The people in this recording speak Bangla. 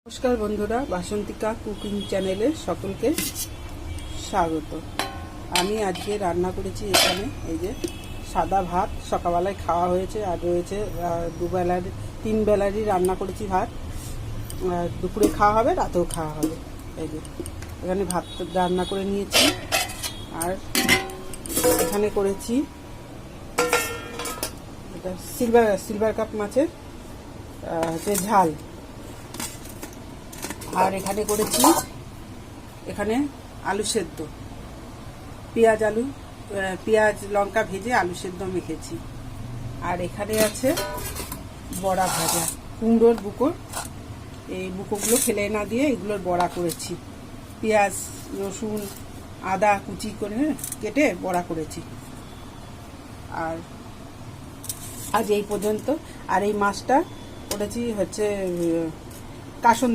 নমস্কার বন্ধুরা, বাসন্তিকা কুকিং চ্যানেলে সকলকে স্বাগত। আমি আজকে রান্না করেছি এখানে এই যে সাদা ভাত, সকালবেলায় খাওয়া হয়েছে আর রয়েছে দুবেলার 3 বেলারই রান্না করেছি ভাত। দুপুরে খাওয়া হবে, রাতেও খাওয়া হবে। এই যে এখানে ভাত রান্না করে নিয়েছি আর এখানে করেছি এটা সিলভার কাপ মাছের হচ্ছে ঝাল। আর এখানে করেছি আলু সেদ্ধ, পেঁয়াজ লঙ্কা ভেজে আলু সেদ্ধ মেখেছি। আর এখানে আছে বড়া ভাজা, কুমড়োর বুকো, এই বুকোগুলো ফেলে না দিয়ে এগুলোর বড়া করেছি। পেঁয়াজ রসুন আদা কুচি করে কেটে বড়া করেছি। আর আজ এই পর্যন্ত। আর এই মাছটা করেছি হচ্ছে কাসুন